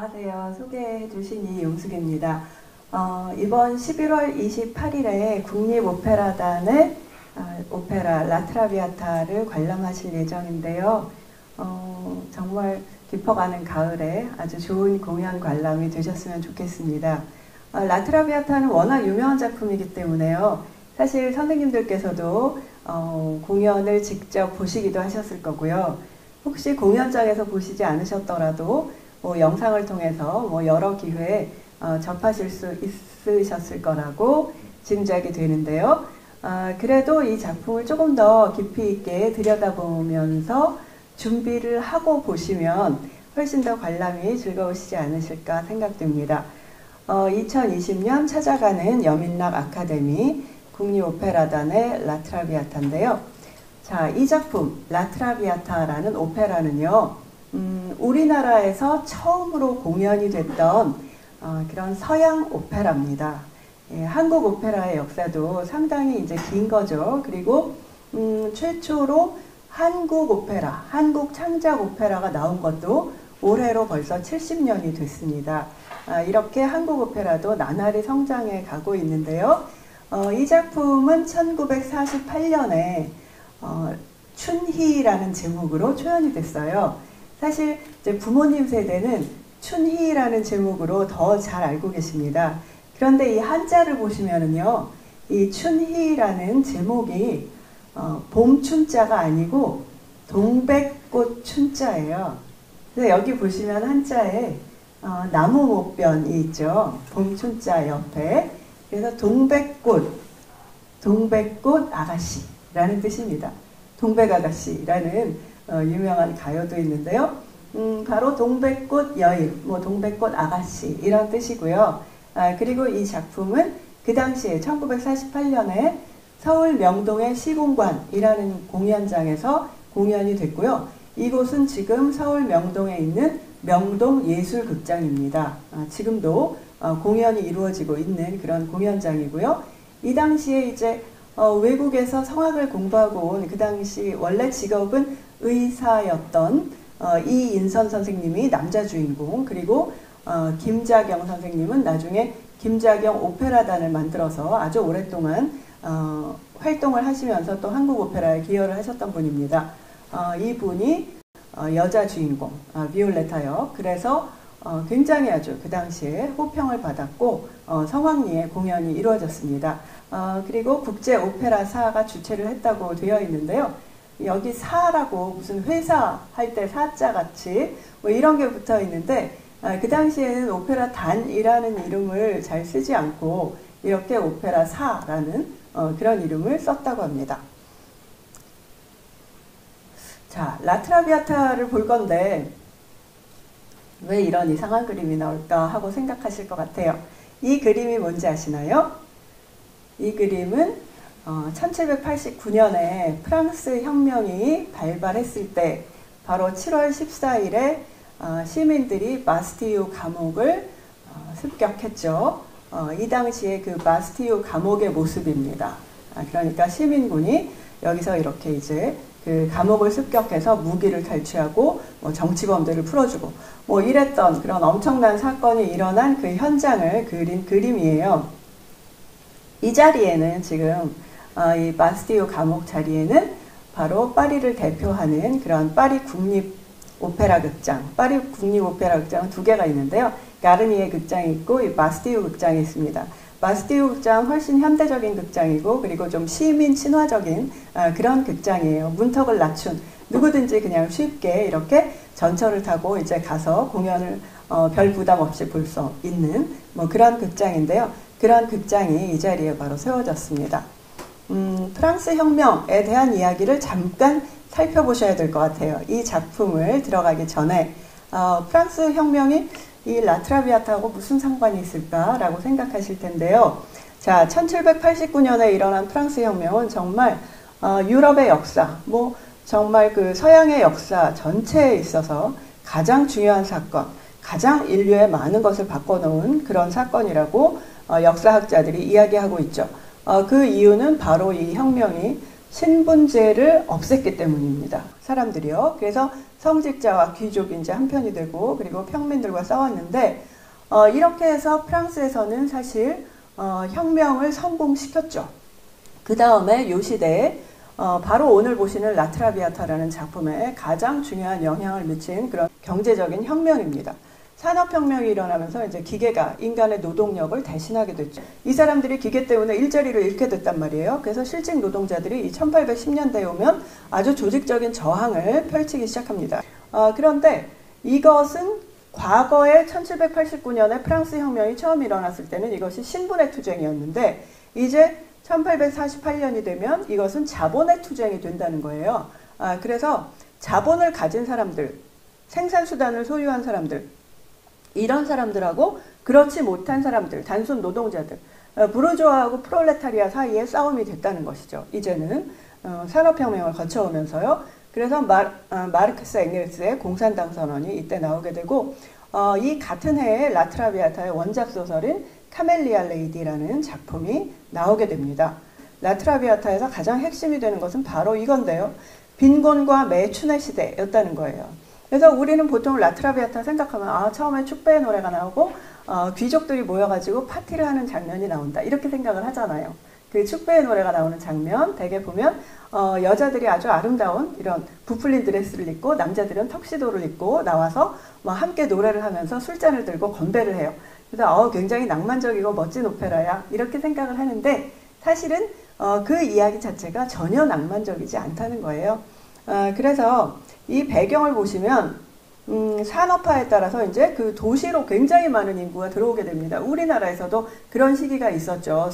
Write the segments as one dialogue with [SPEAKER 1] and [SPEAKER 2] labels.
[SPEAKER 1] 안녕하세요. 소개해 주신 이용숙입니다. 이번 11월 28일에 국립오페라단의 오페라 라트라비아타를 관람하실 예정인데요. 정말 깊어가는 가을에 아주 좋은 공연 관람이 되셨으면 좋겠습니다. 라트라비아타는 워낙 유명한 작품이기 때문에요. 사실 선생님들께서도 공연을 직접 보시기도 하셨을 거고요. 혹시 공연장에서 보시지 않으셨더라도 영상을 통해서 여러 기회에 접하실 수 있으셨을 거라고 짐작이 되는데요. 그래도 이 작품을 조금 더 깊이 있게 들여다보면서 준비를 하고 보시면 훨씬 더 관람이 즐거우시지 않으실까 생각됩니다. 2020년 찾아가는 여민락 아카데미 국립오페라단의 라트라비아타인데요. 자, 이 작품 라트라비아타라는 오페라는요. 우리나라에서 처음으로 공연이 됐던 그런 서양 오페라입니다. 한국 오페라의 역사도 상당히 이제 긴 거죠. 그리고 최초로 한국 오페라, 한국 창작 오페라가 나온 것도 올해로 벌써 70년이 됐습니다. 이렇게 한국 오페라도 나날이 성장해 가고 있는데요. 이 작품은 1948년에 춘희라는 제목으로 초연이 됐어요. 사실 이제 부모님 세대는 춘희라는 제목으로 더 잘 알고 계십니다. 그런데 이 한자를 보시면은요, 이 춘희라는 제목이 봄춘자가 아니고 동백꽃 춘자예요. 그래서 여기 보시면 한자에 나무 목변이 있죠. 봄춘자 옆에. 그래서 동백꽃 아가씨라는 뜻입니다. 동백아가씨라는 유명한 가요도 있는데요. 바로 동백꽃 여인, 동백꽃 아가씨 이런 뜻이고요. 그리고 이 작품은 그 당시에 1948년에 서울 명동의 시공관이라는 공연장에서 공연이 됐고요. 이곳은 지금 서울 명동에 있는 명동예술극장입니다. 지금도 공연이 이루어지고 있는 그런 공연장이고요. 이 당시에 이제 외국에서 성악을 공부하고 온 그 당시 원래 직업은 의사였던 이인선 선생님이 남자 주인공, 그리고 김자경 선생님은 나중에 김자경 오페라단을 만들어서 아주 오랫동안 활동을 하시면서 또 한국 오페라에 기여를 하셨던 분입니다. 이분이 여자 주인공 비올레타 역, 그래서 굉장히 아주 그 당시에 호평을 받았고 성황리에 공연이 이루어졌습니다. 그리고 국제 오페라사가 주최를 했다고 되어 있는데요. 여기 사라고 무슨 회사 할 때 사자 같이 이런 게 붙어 있는데 그 당시에는 오페라단이라는 이름을 잘 쓰지 않고 이렇게 오페라사라는 그런 이름을 썼다고 합니다. 자, 라트라비아타를 볼 건데 왜 이런 이상한 그림이 나올까 하고 생각하실 것 같아요. 이 그림이 뭔지 아시나요? 이 그림은 1789년에 프랑스 혁명이 발발했을 때 바로 7월 14일에 시민들이 바스티유 감옥을 습격했죠. 이 당시에 그 바스티유 감옥의 모습입니다. 그러니까 시민군이 여기서 이렇게 이제 그 감옥을 습격해서 무기를 탈취하고 정치범들을 풀어주고 이랬던 그런 엄청난 사건이 일어난 그 현장을 그린 그림이에요. 이 자리에는 지금 이 바스티유 감옥 자리에는 바로 파리를 대표하는 그런 파리 국립 오페라 극장, 파리 국립 오페라 극장은 두 개가 있는데요. 가르니에 극장이 있고 이 바스티유 극장이 있습니다. 바스티유 극장은 훨씬 현대적인 극장이고, 그리고 좀 시민 친화적인 그런 극장이에요. 문턱을 낮춘, 누구든지 그냥 쉽게 이렇게 전철을 타고 이제 가서 공연을 별 부담 없이 볼 수 있는 그런 극장인데요. 그런 극장이 이 자리에 바로 세워졌습니다. 프랑스 혁명에 대한 이야기를 잠깐 살펴보셔야 될 것 같아요. 이 작품을 들어가기 전에 프랑스 혁명이 이 라트라비아타하고 무슨 상관이 있을까라고 생각하실 텐데요. 자, 1789년에 일어난 프랑스 혁명은 정말 유럽의 역사, 정말 그 서양의 역사 전체에 있어서 가장 중요한 사건, 가장 인류의 많은 것을 바꿔놓은 그런 사건이라고 역사학자들이 이야기하고 있죠. 그 이유는 바로 이 혁명이 신분제를 없앴기 때문입니다. 사람들이요. 그래서 성직자와 귀족이 이제 한편이 되고 그리고 평민들과 싸웠는데 이렇게 해서 프랑스에서는 사실 혁명을 성공시켰죠. 그 다음에 요 시대에 바로 오늘 보시는 라트라비아타라는 작품에 가장 중요한 영향을 미친 그런 경제적인 혁명입니다. 산업혁명이 일어나면서 이제 기계가 인간의 노동력을 대신하게 됐죠. 이 사람들이 기계 때문에 일자리를 잃게 됐단 말이에요. 그래서 실직 노동자들이 이 1810년대에 오면 아주 조직적인 저항을 펼치기 시작합니다. 그런데 이것은 과거에 1789년에 프랑스 혁명이 처음 일어났을 때는 이것이 신분의 투쟁이었는데 이제 1848년이 되면 이것은 자본의 투쟁이 된다는 거예요. 그래서 자본을 가진 사람들, 생산수단을 소유한 사람들, 이런 사람들하고 그렇지 못한 사람들, 단순 노동자들, 부르주아하고 프롤레타리아 사이에 싸움이 됐다는 것이죠. 이제는 산업혁명을 거쳐오면서요. 그래서 마르크스 엥겔스의 공산당 선언이 이때 나오게 되고 이 같은 해에 라트라비아타의 원작 소설인 카멜리아 레이디라는 작품이 나오게 됩니다. 라트라비아타에서 가장 핵심이 되는 것은 바로 이건데요. 빈곤과 매춘의 시대였다는 거예요. 그래서 우리는 보통 라트라비아타 생각하면 처음에 축배의 노래가 나오고 귀족들이 모여가지고 파티를 하는 장면이 나온다 이렇게 생각을 하잖아요. 그 축배의 노래가 나오는 장면 대개 보면 여자들이 아주 아름다운 이런 부풀린 드레스를 입고 남자들은 턱시도를 입고 나와서 함께 노래를 하면서 술잔을 들고 건배를 해요. 그래서 굉장히 낭만적이고 멋진 오페라야 이렇게 생각을 하는데 사실은 그 이야기 자체가 전혀 낭만적이지 않다는 거예요. 그래서 이 배경을 보시면 산업화에 따라서 이제 그 도시로 굉장히 많은 인구가 들어오게 됩니다. 우리나라에서도 그런 시기가 있었죠.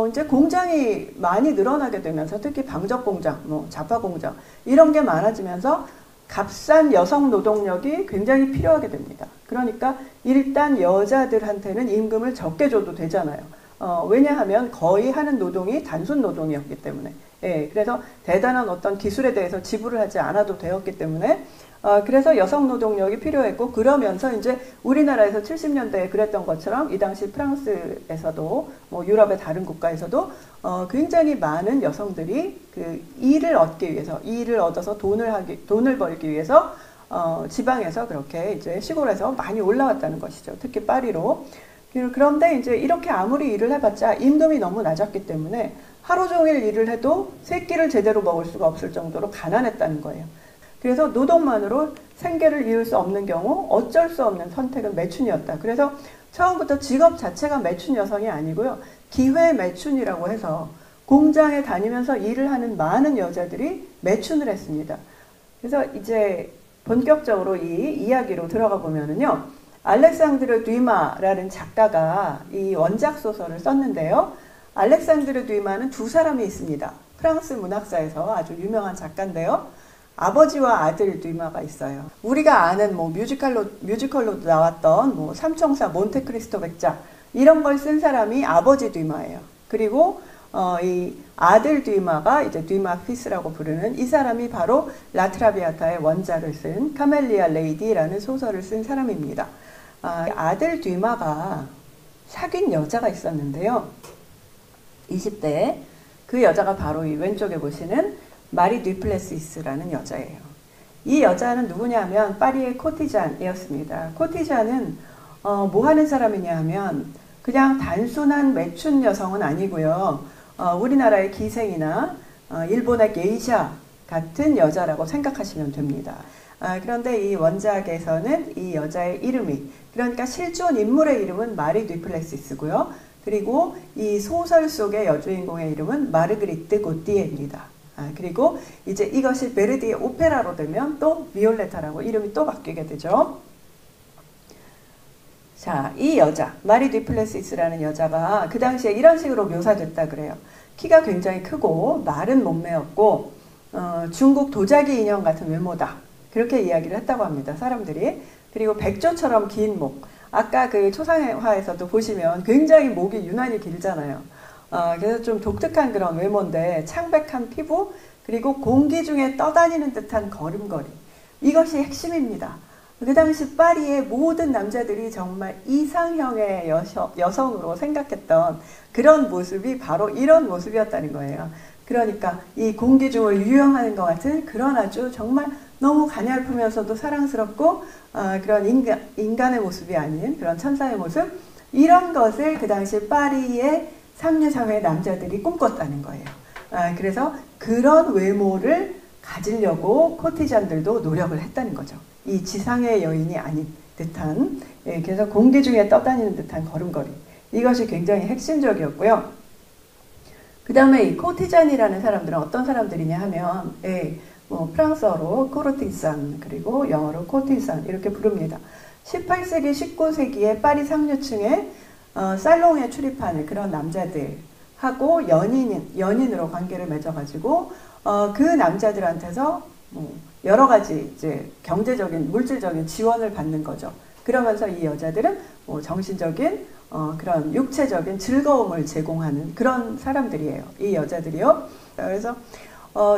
[SPEAKER 1] 이제 공장이 많이 늘어나게 되면서 특히 방적 공장, 자파 공장 이런 게 많아지면서 값싼 여성 노동력이 굉장히 필요하게 됩니다. 그러니까 일단 여자들한테는 임금을 적게 줘도 되잖아요. 왜냐하면 거의 하는 노동이 단순 노동이었기 때문에. 예, 그래서 대단한 어떤 기술에 대해서 지불을 하지 않아도 되었기 때문에 그래서 여성 노동력이 필요했고 그러면서 이제 우리나라에서 70년대에 그랬던 것처럼 이 당시 프랑스에서도 유럽의 다른 국가에서도 굉장히 많은 여성들이 그 일을 얻기 위해서 일을 얻어서 돈을 벌기 위해서 지방에서 그렇게 이제 시골에서 많이 올라왔다는 것이죠. 특히 파리로. 그런데 이제 이렇게 아무리 일을 해봤자 임금이 너무 낮았기 때문에 하루 종일 일을 해도 세 끼를 제대로 먹을 수가 없을 정도로 가난했다는 거예요. 그래서 노동만으로 생계를 이을 수 없는 경우 어쩔 수 없는 선택은 매춘이었다. 그래서 처음부터 직업 자체가 매춘 여성이 아니고요. 기회 매춘이라고 해서 공장에 다니면서 일을 하는 많은 여자들이 매춘을 했습니다. 그래서 이제 본격적으로 이 이야기로 들어가 보면은요. 알렉산드르 듀마라는 작가가 이 원작 소설을 썼는데요. 알렉산드르 듀마는 두 사람이 있습니다. 프랑스 문학사에서 아주 유명한 작가인데요. 아버지와 아들 듀마가 있어요. 우리가 아는 뮤지컬로도 나왔던 삼총사 몬테크리스토 백작 이런 걸 쓴 사람이 아버지 듀마예요. 그리고 이 아들 듀마가 이제 듀마 피스라고 부르는 이 사람이 바로 라트라비아타의 원작을 쓴 카멜리아 레이디라는 소설을 쓴 사람입니다. 아들 듀마가 사귄 여자가 있었는데요. 20대에 그 여자가 바로 이 왼쪽에 보시는 마리 듀플레시스라는 여자예요. 이 여자는 누구냐면 파리의 코티잔이었습니다. 코티잔은 뭐 하는 사람이냐 하면 그냥 단순한 매춘 여성은 아니고요. 우리나라의 기생이나 일본의 게이샤 같은 여자라고 생각하시면 됩니다. 그런데 이 원작에서는 이 여자의 이름이 그러니까 실존 인물의 이름은 마리 듀플레시스고요. 그리고 이 소설 속의 여주인공의 이름은 마르그리트 고띠에입니다. 그리고 이제 이것이 베르디의 오페라로 되면 또 비올레타라고 이름이 또 바뀌게 되죠. 자, 이 여자 마리 듀플레시스라는 여자가 그 당시에 이런 식으로 묘사됐다 그래요. 키가 굉장히 크고 마른 몸매였고 중국 도자기 인형 같은 외모다. 그렇게 이야기를 했다고 합니다. 사람들이. 그리고 백조처럼 긴 목. 아까 그 초상화에서도 보시면 굉장히 목이 유난히 길잖아요. 그래서 좀 독특한 그런 외모인데 창백한 피부 그리고 공기 중에 떠다니는 듯한 걸음걸이. 이것이 핵심입니다. 그 당시 파리의 모든 남자들이 정말 이상형의 여성으로 생각했던 그런 모습이 바로 이런 모습이었다는 거예요. 그러니까 이 공기 중을 유영하는 것 같은 그런 아주 정말 너무 가냘프면서도 사랑스럽고 그런 인간의 모습이 아닌 그런 천사의 모습, 이런 것을 그 당시 파리의 상류사회 남자들이 꿈꿨다는 거예요. 그래서 그런 외모를 가지려고 코티잔들도 노력을 했다는 거죠. 이 지상의 여인이 아닌 듯한, 그래서 공기 중에 떠다니는 듯한 걸음걸이, 이것이 굉장히 핵심적이었고요. 그 다음에 이 코티잔이라는 사람들은 어떤 사람들이냐 하면, 뭐 프랑스어로 코르티산, 그리고 영어로 코티산 이렇게 부릅니다. 18세기, 19세기에 파리 상류층에 살롱에 출입하는 그런 남자들하고 연인으로 관계를 맺어가지고 그 남자들한테서 여러 가지 이제 경제적인, 물질적인 지원을 받는 거죠. 그러면서 이 여자들은 정신적인 그런 육체적인 즐거움을 제공하는 그런 사람들이에요. 이 여자들이요. 그래서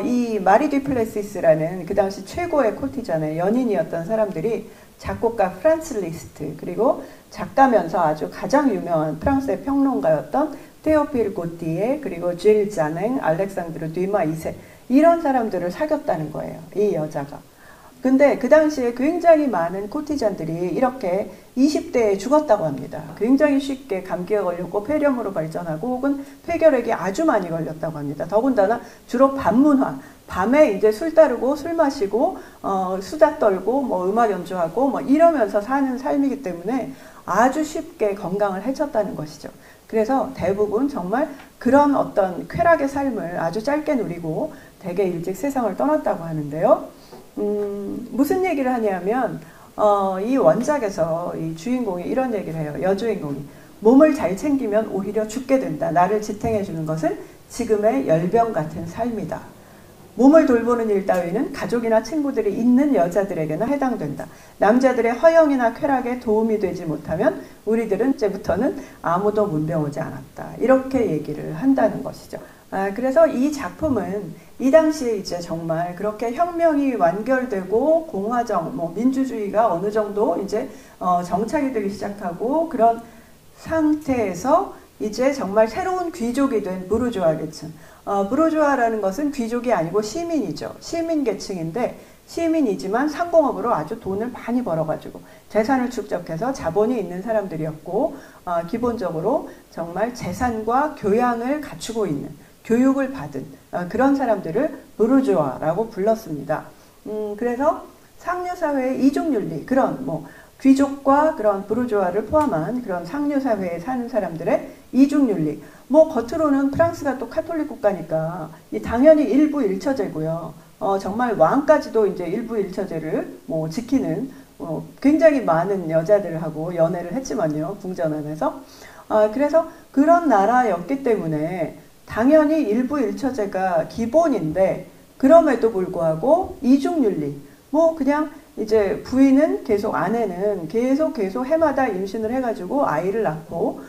[SPEAKER 1] 이 마리 듀플레시스라는 그 당시 최고의 코티잔의 연인이었던 사람들이 작곡가 프란츠 리스트, 그리고 작가면서 아주 가장 유명한 프랑스의 평론가였던 테오필 고티에, 그리고 질 자냉, 알렉산드르 듀마 2세, 이런 사람들을 사귀었다는 거예요. 이 여자가. 근데 그 당시에 굉장히 많은 코티잔들이 이렇게 20대에 죽었다고 합니다. 굉장히 쉽게 감기에 걸렸고 폐렴으로 발전하고 혹은 폐결핵이 아주 많이 걸렸다고 합니다. 더군다나 주로 밤문화, 밤에 이제 술 따르고 술 마시고 수다 떨고 뭐 음악 연주하고 뭐 이러면서 사는 삶이기 때문에 아주 쉽게 건강을 해쳤다는 것이죠. 그래서 대부분 정말 그런 어떤 쾌락의 삶을 아주 짧게 누리고 되게 일찍 세상을 떠났다고 하는데요. 무슨 얘기를 하냐면 이 원작에서 이 주인공이 이런 얘기를 해요. 여주인공이 몸을 잘 챙기면 오히려 죽게 된다. 나를 지탱해 주는 것은 지금의 열병 같은 삶이다. 몸을 돌보는 일 따위는 가족이나 친구들이 있는 여자들에게나 해당된다. 남자들의 허영이나 쾌락에 도움이 되지 못하면 우리들은 이제부터는 아무도 문병오지 않았다. 이렇게 얘기를 한다는 것이죠. 그래서 이 작품은 이 당시에 이제 정말 그렇게 혁명이 완결되고 공화정, 뭐 민주주의가 어느 정도 이제 정착이 되기 시작하고 그런 상태에서 이제 정말 새로운 귀족이 된 부르주아 계층. 부르주아라는 것은 귀족이 아니고 시민이죠. 시민 계층인데 시민이지만 상공업으로 아주 돈을 많이 벌어가지고 재산을 축적해서 자본이 있는 사람들이었고 기본적으로 정말 재산과 교양을 갖추고 있는, 교육을 받은 그런 사람들을 부르주아라고 불렀습니다. 그래서 상류사회의 이중윤리, 그런 뭐 귀족과 그런 부르주아를 포함한 그런 상류사회에 사는 사람들의 이중윤리, 뭐 겉으로는 프랑스가 또 카톨릭 국가니까 당연히 일부일처제고요. 정말 왕까지도 이제 일부일처제를 뭐 지키는 굉장히 많은 여자들하고 연애를 했지만요, 궁전 안에서. 그래서 그런 나라였기 때문에 당연히 일부일처제가 기본인데 그럼에도 불구하고 이중윤리, 뭐 그냥 이제 부인은 계속, 아내는 계속 해마다 임신을 해가지고 아이를 낳고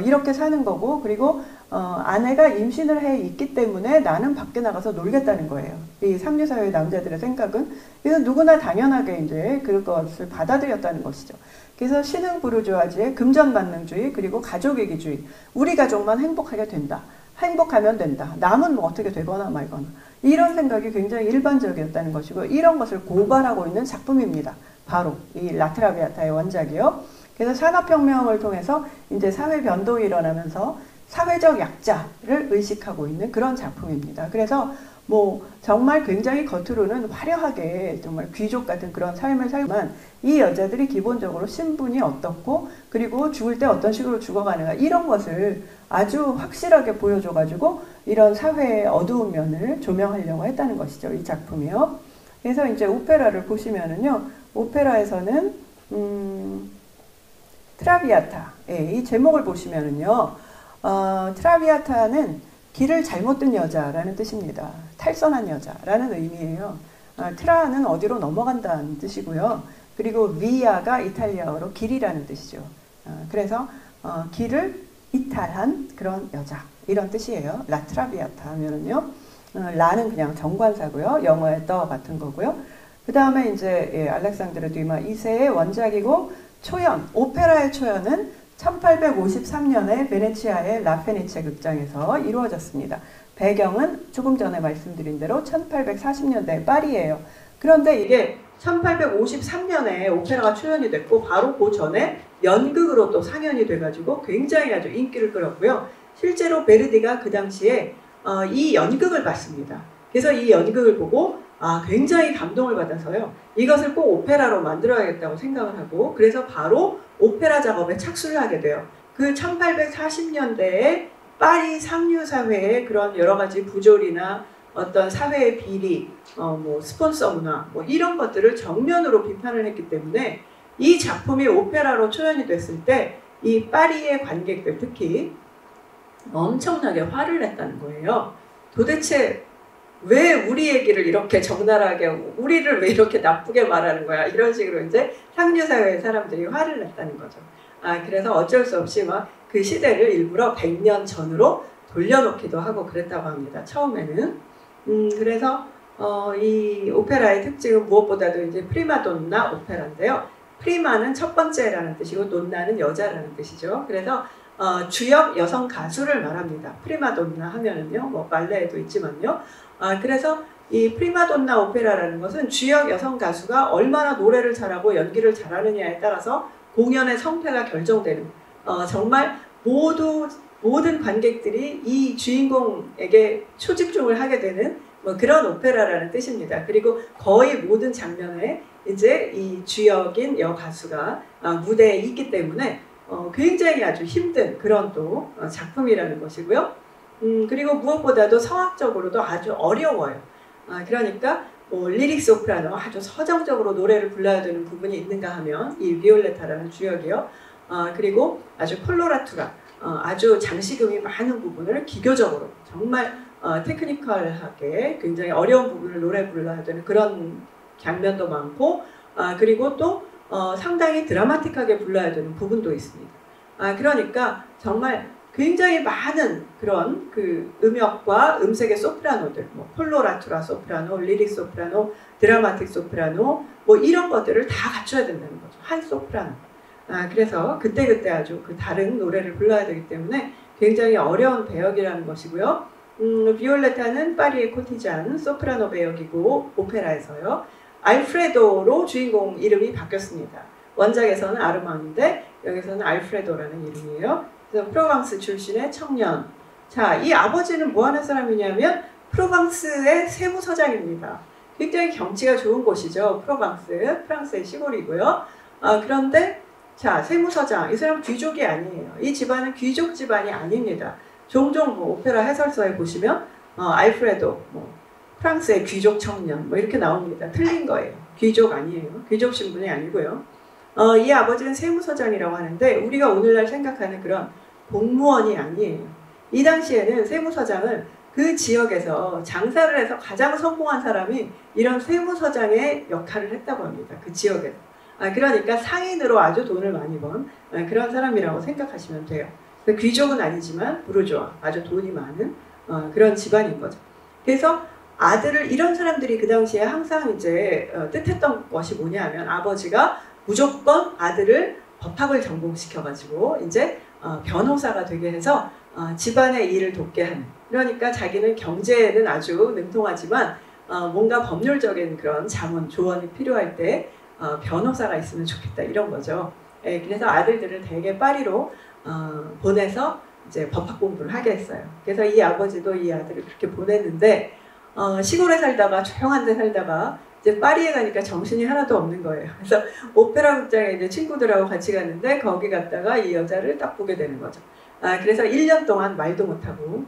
[SPEAKER 1] 이렇게 사는 거고, 그리고 아내가 임신을 해 있기 때문에 나는 밖에 나가서 놀겠다는 거예요. 이 상류사회 남자들의 생각은. 그래서 누구나 당연하게 이제 그것을 받아들였다는 것이죠. 그래서 신흥 부르주아지의 금전만능주의, 그리고 가족이기주의, 우리 가족만 행복하게 된다, 행복하면 된다, 남은 뭐 어떻게 되거나 말거나, 이런 생각이 굉장히 일반적이었다는 것이고, 이런 것을 고발하고 있는 작품입니다. 바로 이 라트라비아타의 원작이요. 그래서 산업혁명을 통해서 이제 사회 변동이 일어나면서 사회적 약자를 의식하고 있는 그런 작품입니다. 그래서 뭐 정말 굉장히 겉으로는 화려하게 정말 귀족 같은 그런 삶을 살지만 이 여자들이 기본적으로 신분이 어떻고, 그리고 죽을 때 어떤 식으로 죽어가는가, 이런 것을 아주 확실하게 보여줘가지고 이런 사회의 어두운 면을 조명하려고 했다는 것이죠, 이 작품이요. 그래서 이제 오페라를 보시면은요, 오페라에서는 트라비아타, 이 제목을 보시면은요, 트라비아타는 길을 잘못 든 여자라는 뜻입니다. 탈선한 여자라는 의미예요. 트라는 어디로 넘어간다는 뜻이고요. 그리고 비아가 이탈리아어로 길이라는 뜻이죠. 그래서 길을 이탈한 그런 여자, 이런 뜻이에요. 라트라비아타 하면은요, 라는 그냥 정관사고요. 영어의 더 같은 거고요. 그 다음에 이제 알렉산드르 듀마 2세의 원작이고, 초연, 오페라의 초연은 1853년에 베네치아의 라페니체 극장에서 이루어졌습니다. 배경은 조금 전에 말씀드린 대로 1840년대 파리예요. 그런데 이게 1853년에 오페라가 출연이 됐고 바로 그 전에 연극으로 또 상연이 돼가지고 굉장히 아주 인기를 끌었고요. 실제로 베르디가 그 당시에 이 연극을 봤습니다. 그래서 이 연극을 보고 굉장히 감동을 받아서요. 이것을 꼭 오페라로 만들어야겠다고 생각을 하고 그래서 바로 오페라 작업에 착수를 하게 돼요. 그 1840년대에 파리 상류사회의 그런 여러 가지 부조리나 어떤 사회의 비리, 뭐 스폰서 문화, 뭐 이런 것들을 정면으로 비판을 했기 때문에 이 작품이 오페라로 초연이 됐을 때 이 파리의 관객들 특히 엄청나게 화를 냈다는 거예요. 도대체 왜 우리 얘기를 이렇게 적나라하게 우리를 왜 이렇게 나쁘게 말하는 거야 이런 식으로 이제 상류사회의 사람들이 화를 냈다는 거죠. 그래서 어쩔 수 없이 막 그 시대를 일부러 100년 전으로 돌려놓기도 하고 그랬다고 합니다. 처음에는. 그래서 이 오페라의 특징은 무엇보다도 이제 프리마돈나 오페라인데요. 프리마는 첫 번째라는 뜻이고 논나는 여자라는 뜻이죠. 그래서 주역 여성 가수를 말합니다. 프리마돈나 하면은요, 뭐 발레에도 있지만요. 그래서 이 프리마돈나 오페라라는 것은 주역 여성 가수가 얼마나 노래를 잘하고 연기를 잘하느냐에 따라서 공연의 성패가 결정되는 정말 모든 관객들이 이 주인공에게 초집중을 하게 되는 뭐 그런 오페라라는 뜻입니다. 그리고 거의 모든 장면에 이제 이 주역인 여가수가 무대에 있기 때문에 굉장히 아주 힘든 그런 또 작품이라는 것이고요. 그리고 무엇보다도 성악적으로도 아주 어려워요. 그러니까 뭐 리릭 소프라노 아주 서정적으로 노래를 불러야 되는 부분이 있는가 하면 이 비올레타라는 주역이요. 그리고 아주 콜로라투라 아주 장식음이 많은 부분을 기교적으로 정말 테크니컬하게 굉장히 어려운 부분을 노래 불러야 되는 그런 장면도 많고 그리고 또 상당히 드라마틱하게 불러야 되는 부분도 있습니다. 그러니까 정말 굉장히 많은 그런 그 음역과 음색의 소프라노들, 뭐 콜로라투라 소프라노, 리릭 소프라노, 드라마틱 소프라노, 뭐 이런 것들을 다 갖춰야 된다는 거죠. 한 소프라노. 그래서 그때그때 아주 그 다른 노래를 불러야 되기 때문에 굉장히 어려운 배역이라는 것이고요. 비올레타는 파리의 코티잔 소프라노 배역이고 오페라에서요. 알프레도로 주인공 이름이 바뀌었습니다. 원작에서는 아르망인데 여기서는 알프레도라는 이름이에요. 그래서 프로방스 출신의 청년. 자, 이 아버지는 뭐 하는 사람이냐면 프로방스의 세무서장입니다. 굉장히 경치가 좋은 곳이죠. 프로방스, 프랑스의 시골이고요. 그런데 자, 세무서장, 이 사람 귀족이 아니에요. 이 집안은 귀족 집안이 아닙니다. 종종 뭐 오페라 해설서에 보시면 알프레도, 뭐 프랑스의 귀족 청년 뭐 이렇게 나옵니다. 틀린 거예요. 귀족 아니에요. 귀족 신분이 아니고요. 이 아버지는 세무서장이라고 하는데 우리가 오늘날 생각하는 그런 공무원이 아니에요. 이 당시에는 세무서장은 그 지역에서 장사를 해서 가장 성공한 사람이 이런 세무서장의 역할을 했다고 합니다. 그 지역에서. 그러니까 상인으로 아주 돈을 많이 번 그런 사람이라고 생각하시면 돼요. 귀족은 아니지만 부르주아, 아주 돈이 많은 그런 집안인 거죠. 그래서 아들을 이런 사람들이 그 당시에 항상 이제 뜻했던 것이 뭐냐면 아버지가 무조건 아들을 법학을 전공시켜가지고 이제 변호사가 되게 해서 집안의 일을 돕게 하는. 그러니까 자기는 경제에는 아주 능통하지만 뭔가 법률적인 그런 자문, 조언이 필요할 때 변호사가 있으면 좋겠다 이런 거죠. 그래서 아들들을 대개 파리로 보내서 이제 법학 공부를 하게 했어요. 그래서 이 아버지도 이 아들을 그렇게 보냈는데 시골에 살다가 조용한 데 살다가 이제 파리에 가니까 정신이 하나도 없는 거예요. 그래서 오페라 극장에 이제 친구들하고 같이 갔는데 거기 갔다가 이 여자를 딱 보게 되는 거죠. 그래서 1년 동안 말도 못하고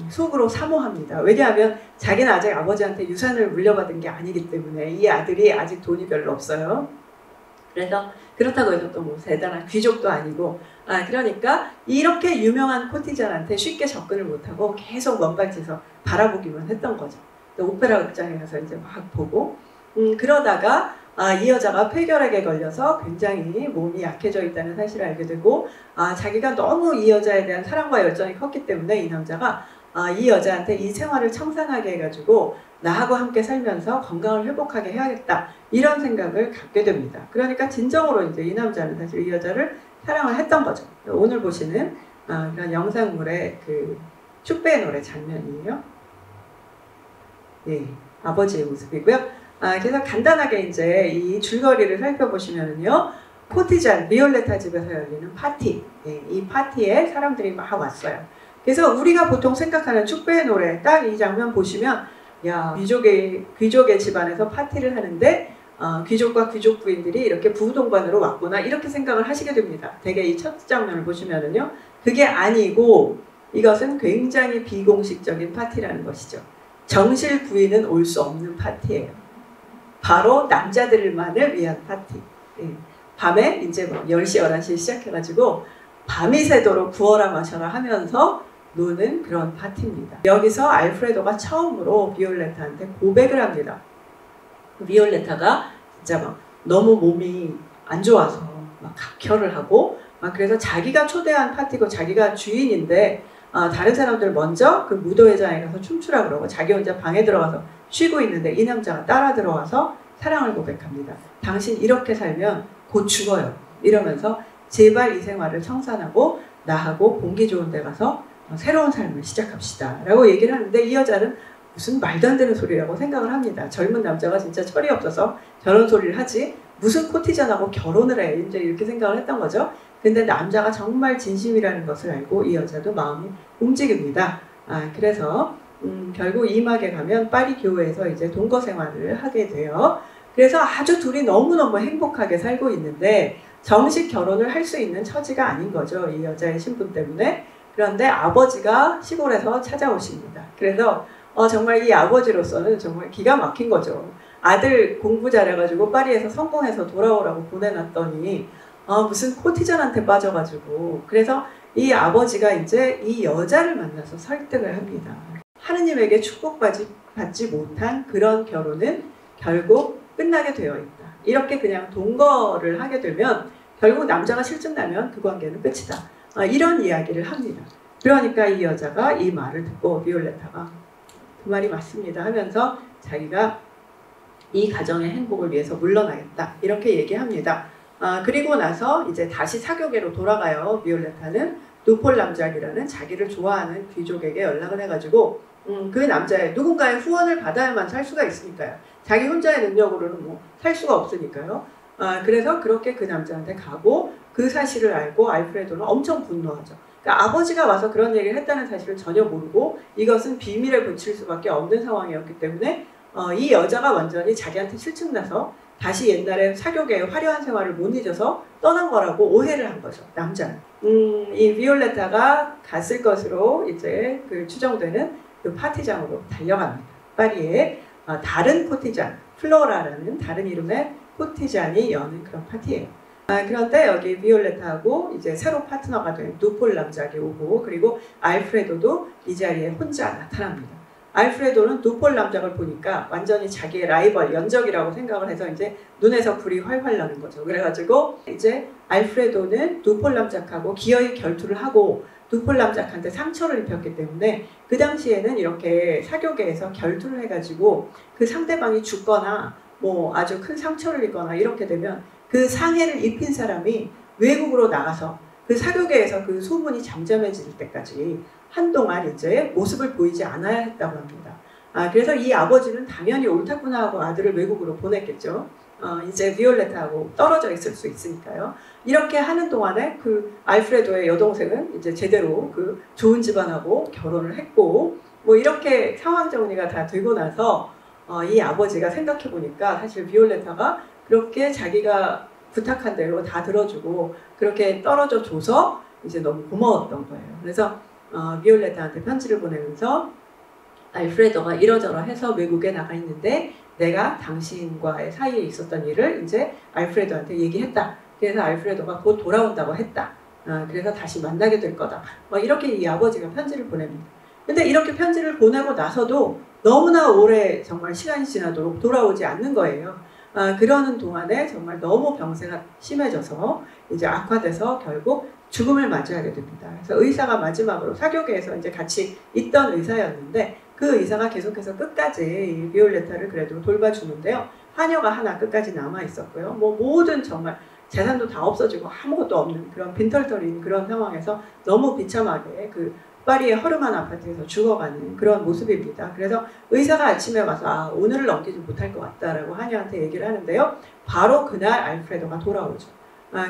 [SPEAKER 1] 속으로 사모합니다. 왜냐하면 자기는 아직 아버지한테 유산을 물려받은 게 아니기 때문에 이 아들이 아직 돈이 별로 없어요. 그래서 그렇다고 해서 또 뭐 대단한 귀족도 아니고 그러니까 이렇게 유명한 코티잔한테 쉽게 접근을 못하고 계속 먼발치서 바라보기만 했던 거죠. 오페라 극장에 가서 이제 막 보고 그러다가 이 여자가 폐결핵에 걸려서 굉장히 몸이 약해져 있다는 사실을 알게 되고 자기가 너무 이 여자에 대한 사랑과 열정이 컸기 때문에 이 남자가 이 여자한테 이 생활을 청산하게 해가지고 나하고 함께 살면서 건강을 회복하게 해야겠다 이런 생각을 갖게 됩니다. 그러니까 진정으로 이제 이 남자는 사실 이 여자를 사랑을 했던 거죠. 오늘 보시는 그런 영상물의 그 축배의 노래 장면이에요. 예, 아버지의 모습이고요. 그래서 간단하게 이제 이 줄거리를 살펴보시면요. 코티잔, 비올레타 집에서 열리는 파티. 예, 이 파티에 사람들이 막 왔어요. 그래서 우리가 보통 생각하는 축배의 노래, 딱 이 장면 보시면, 야, 귀족의 집안에서 파티를 하는데, 귀족과 귀족 부인들이 이렇게 부부동반으로 왔구나, 이렇게 생각을 하시게 됩니다. 되게 이 첫 장면을 보시면은요. 그게 아니고, 이것은 굉장히 비공식적인 파티라는 것이죠. 정실 부인은 올 수 없는 파티예요. 바로 남자들만을 위한 파티. 예. 밤에 이제 뭐 10시, 11시에 시작해가지고 밤이 새도록 구워라 마셔라 하면서 노는 그런 파티입니다. 여기서 알프레도가 처음으로 비올레타한테 고백을 합니다. 비올레타가 진짜 막 너무 몸이 안 좋아서 막 각혈을 하고 막 그래서 자기가 초대한 파티고 자기가 주인인데 다른 사람들 먼저 그 무도회장에 가서 춤추라 그러고 자기 혼자 방에 들어가서 쉬고 있는데 이 남자가 따라 들어와서 사랑을 고백합니다. 당신 이렇게 살면 곧 죽어요. 이러면서 제발 이 생활을 청산하고 나하고 공기 좋은 데 가서 새로운 삶을 시작합시다 라고 얘기를 하는데 이 여자는 무슨 말도 안 되는 소리라고 생각을 합니다. 젊은 남자가 진짜 철이 없어서 저런 소리를 하지 무슨 코티잔하고 결혼을 해 이제 이렇게 생각을 했던 거죠. 근데 남자가 정말 진심이라는 것을 알고 이 여자도 마음이 움직입니다. 그래서 결국 이막에 가면 파리 교회에서 이제 동거 생활을 하게 돼요. 그래서 아주 둘이 너무너무 행복하게 살고 있는데 정식 결혼을 할 수 있는 처지가 아닌 거죠. 이 여자의 신분 때문에. 그런데 아버지가 시골에서 찾아오십니다. 그래서 정말 이 아버지로서는 정말 기가 막힌 거죠. 아들 공부 잘해가지고 파리에서 성공해서 돌아오라고 보내놨더니 무슨 코티잔한테 빠져가지고 그래서 이 아버지가 이제 이 여자를 만나서 설득을 합니다. 하느님에게 축복받지 못한 그런 결혼은 결국 끝나게 되어 있다. 이렇게 그냥 동거를 하게 되면 결국 남자가 실증나면 그 관계는 끝이다. 이런 이야기를 합니다. 그러니까 이 여자가 이 말을 듣고 비올레타가 그 말이 맞습니다 하면서 자기가 이 가정의 행복을 위해서 물러나겠다 이렇게 얘기합니다. 그리고 나서 이제 다시 사교계로 돌아가요. 비올레타는 누폴 남작이라는 자기를 좋아하는 귀족에게 연락을 해가지고 그 남자의 누군가의 후원을 받아야만 살 수가 있으니까요. 자기 혼자의 능력으로는 뭐 살 수가 없으니까요. 그래서 그렇게 그 남자한테 가고 그 사실을 알고 알프레도는 엄청 분노하죠. 그러니까 아버지가 와서 그런 얘기를 했다는 사실을 전혀 모르고 이것은 비밀에 붙일 수밖에 없는 상황이었기 때문에 이 여자가 완전히 자기한테 실증나서 다시 옛날에 사교계의 화려한 생활을 못 잊어서 떠난 거라고 오해를 한 거죠. 남자는. 이 비올레타가 갔을 것으로 이제 그 추정되는 그 파티장으로 달려갑니다. 파리에 다른 코티잔, 플로라라는 다른 이름의 코티잔이 여는 그런 파티예요. 그런데 여기 비올레타하고 이제 새로 파트너가 된 누폴 남작이 오고 그리고 알프레도도 이 자리에 혼자 나타납니다. 알프레도는 누폴 남작을 보니까 완전히 자기의 라이벌, 연적이라고 생각을 해서 이제 눈에서 불이 활활 나는 거죠. 그래가지고 이제 알프레도는 누폴 남작하고 기어이 결투를 하고 누폴 남작한테 상처를 입혔기 때문에 그 당시에는 이렇게 사교계에서 결투를 해가지고 그 상대방이 죽거나 뭐 아주 큰 상처를 입거나 이렇게 되면 그 상해를 입힌 사람이 외국으로 나가서 그 사교계에서 그 소문이 잠잠해질 때까지 한동안 이제 모습을 보이지 않아야 했다고 합니다. 그래서 이 아버지는 당연히 옳다구나 하고 아들을 외국으로 보냈겠죠. 이제 비올레타하고 떨어져 있을 수 있으니까요. 이렇게 하는 동안에 그 알프레도의 여동생은 이제 제대로 그 좋은 집안하고 결혼을 했고 뭐 이렇게 상황 정리가 다 되고 나서 이 아버지가 생각해 보니까 사실 비올레타가 그렇게 자기가 부탁한 대로 다 들어주고 그렇게 떨어져 줘서 이제 너무 고마웠던 거예요. 그래서 비올레타한테 편지를 보내면서 알프레도가 이러저러 해서 외국에 나가 있는데 내가 당신과의 사이에 있었던 일을 이제 알프레도한테 얘기했다. 그래서 알프레도가 곧 돌아온다고 했다. 그래서 다시 만나게 될 거다. 이렇게 이 아버지가 편지를 보냅니다. 근데 이렇게 편지를 보내고 나서도 너무나 오래 정말 시간이 지나도록 돌아오지 않는 거예요. 그러는 동안에 정말 너무 병세가 심해져서 이제 악화돼서 결국 죽음을 맞이하게 됩니다. 그래서 의사가 마지막으로 사교계에서 이제 같이 있던 의사였는데 그 의사가 계속해서 끝까지 비올레타를 그래도 돌봐주는데요. 하녀가 하나 끝까지 남아 있었고요. 뭐 모든 정말 재산도 다 없어지고 아무것도 없는 그런 빈털터리인 그런 상황에서 너무 비참하게 그 파리의 허름한 아파트에서 죽어가는 그런 모습입니다. 그래서 의사가 아침에 와서 오늘을 넘기지 못할 것 같다라고 하녀한테 얘기를 하는데요. 바로 그날 알프레도가 돌아오죠.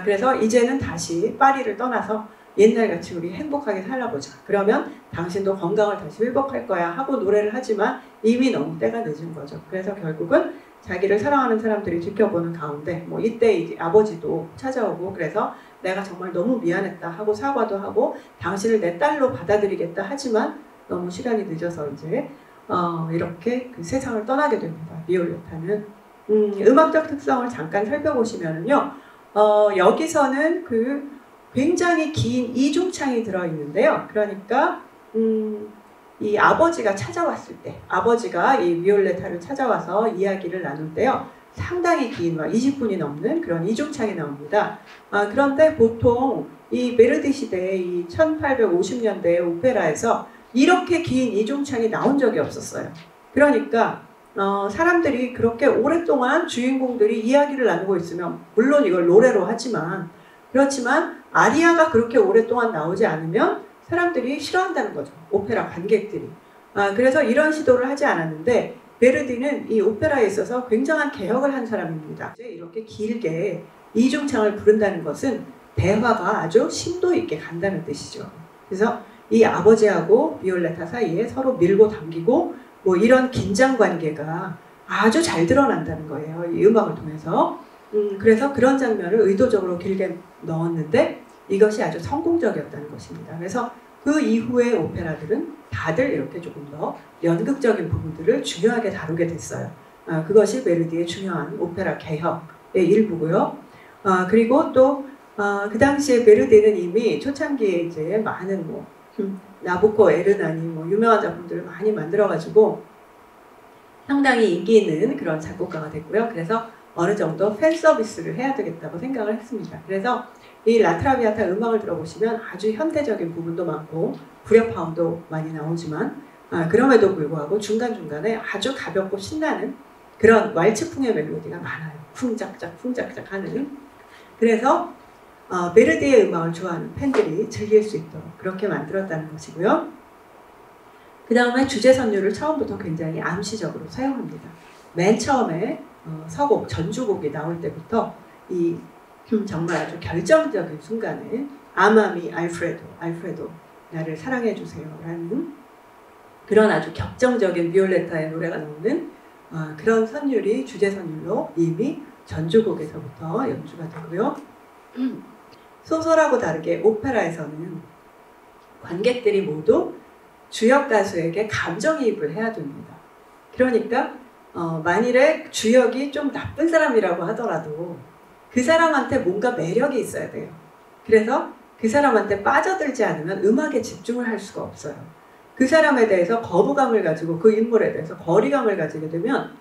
[SPEAKER 1] 그래서 이제는 다시 파리를 떠나서 옛날같이 우리 행복하게 살아보자. 그러면 당신도 건강을 다시 회복할 거야 하고 노래를 하지만 이미 너무 때가 늦은 거죠. 그래서 결국은 자기를 사랑하는 사람들이 지켜보는 가운데 이때 이제 아버지도 찾아오고 그래서 내가 정말 너무 미안했다 하고 사과도 하고 당신을 내 딸로 받아들이겠다 하지만 너무 시간이 늦어서 이제 이렇게 그 세상을 떠나게 됩니다. 비올레타는 음악적 특성을 잠깐 살펴보시면은요 여기서는 그 굉장히 긴 이중창이 들어있는데요. 그러니까 이 아버지가 찾아왔을 때 아버지가 이 비올레타를 찾아와서 이야기를 나눌 때요. 상당히 긴 20분이 넘는 그런 이중창이 나옵니다. 그런데 보통 이 베르디 시대의 이 1850년대 오페라에서 이렇게 긴 이중창이 나온 적이 없었어요. 그러니까 사람들이 그렇게 오랫동안 주인공들이 이야기를 나누고 있으면 물론 이걸 노래로 하지만 그렇지만 아리아가 그렇게 오랫동안 나오지 않으면 사람들이 싫어한다는 거죠. 오페라 관객들이. 그래서 이런 시도를 하지 않았는데 베르디는 이 오페라에 있어서 굉장한 개혁을 한 사람입니다. 이렇게 길게 이중창을 부른다는 것은 대화가 아주 심도 있게 간다는 뜻이죠. 그래서 이 아버지하고 비올레타 사이에 서로 밀고 당기고 이런 긴장 관계가 아주 잘 드러난다는 거예요. 이 음악을 통해서. 그래서 그런 장면을 의도적으로 길게 넣었는데 이것이 아주 성공적이었다는 것입니다. 그래서 그 이후의 오페라들은 다들 이렇게 조금 더 연극적인 부분들을 중요하게 다루게 됐어요. 그것이 베르디의 중요한 오페라 개혁의 일부고요. 그리고 또 그 당시에 베르디는 이미 초창기에 이제 많은 나부코, 에르나니 유명한 작품들을 많이 만들어가지고 상당히 인기 있는 그런 작곡가가 됐고요. 그래서 어느 정도 팬 서비스를 해야 되겠다고 생각을 했습니다. 그래서 이 라트라비아타 음악을 들어보시면 아주 현대적인 부분도 많고 불협화음도 많이 나오지만 그럼에도 불구하고 중간중간에 아주 가볍고 신나는 그런 왈츠풍의 멜로디가 많아요. 쿵짝짝 쿵짝짝 하는. 그래서 베르디의 음악을 좋아하는 팬들이 즐길 수 있도록 그렇게 만들었다는 것이고요. 그 다음에 주제 선율을 처음부터 굉장히 암시적으로 사용합니다. 맨 처음에 서곡, 전주곡이 나올 때부터 이 정말 아주 결정적인 순간에 아마미 알프레도 나를 사랑해주세요 라는 그런 아주 격정적인 비올레타의 노래가 나오는 그런 선율이 주제 선율로 이미 전주곡에서부터 연주가 되고요. 소설하고 다르게 오페라에서는 관객들이 모두 주역 가수에게 감정이입을 해야 됩니다. 그러니까 만일에 주역이 좀 나쁜 사람이라고 하더라도 그 사람한테 뭔가 매력이 있어야 돼요. 그래서 그 사람한테 빠져들지 않으면 음악에 집중을 할 수가 없어요. 그 사람에 대해서 거부감을 가지고 그 인물에 대해서 거리감을 가지게 되면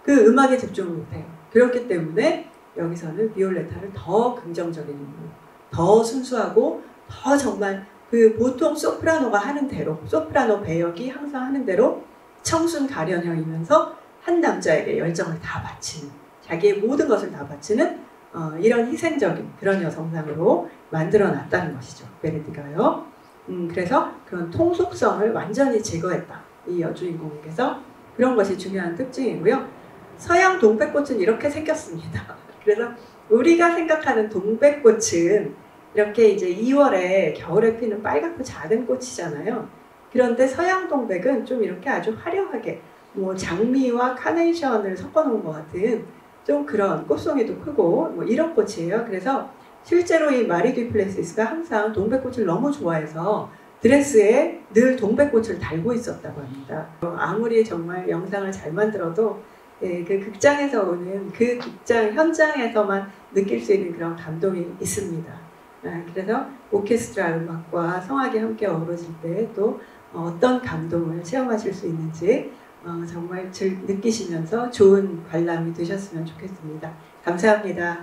[SPEAKER 1] 그 음악에 집중을 못해요. 그렇기 때문에 여기서는 비올레타를 더 긍정적인 인물, 더 순수하고 더 정말 그 보통 소프라노가 하는 대로 소프라노 배역이 항상 하는 대로 청순 가련형이면서 한 남자에게 열정을 다 바치는 자기의 모든 것을 다 바치는 이런 희생적인 그런 여성상으로 만들어놨다는 것이죠. 베르디가요. 그래서 그런 통속성을 완전히 제거했다. 이 여주인공에게서 그런 것이 중요한 특징이고요. 서양 동백꽃은 이렇게 생겼습니다. 그래서 우리가 생각하는 동백꽃은 이렇게 이제 2월에 겨울에 피는 빨갛고 작은 꽃이잖아요. 그런데 서양 동백은 좀 이렇게 아주 화려하게 장미와 카네이션을 섞어놓은 것 같은 좀 그런 꽃송이도 크고 이런 꽃이에요. 그래서 실제로 이 마리 듀플레시스가 항상 동백꽃을 너무 좋아해서 드레스에 늘 동백꽃을 달고 있었다고 합니다. 아무리 정말 영상을 잘 만들어도 그 극장에서 오는 그 극장 현장에서만 느낄 수 있는 그런 감동이 있습니다. 그래서 오케스트라 음악과 성악이 함께 어우러질 때 또 어떤 감동을 체험하실 수 있는지 정말 느끼시면서 좋은 관람이 되셨으면 좋겠습니다. 감사합니다.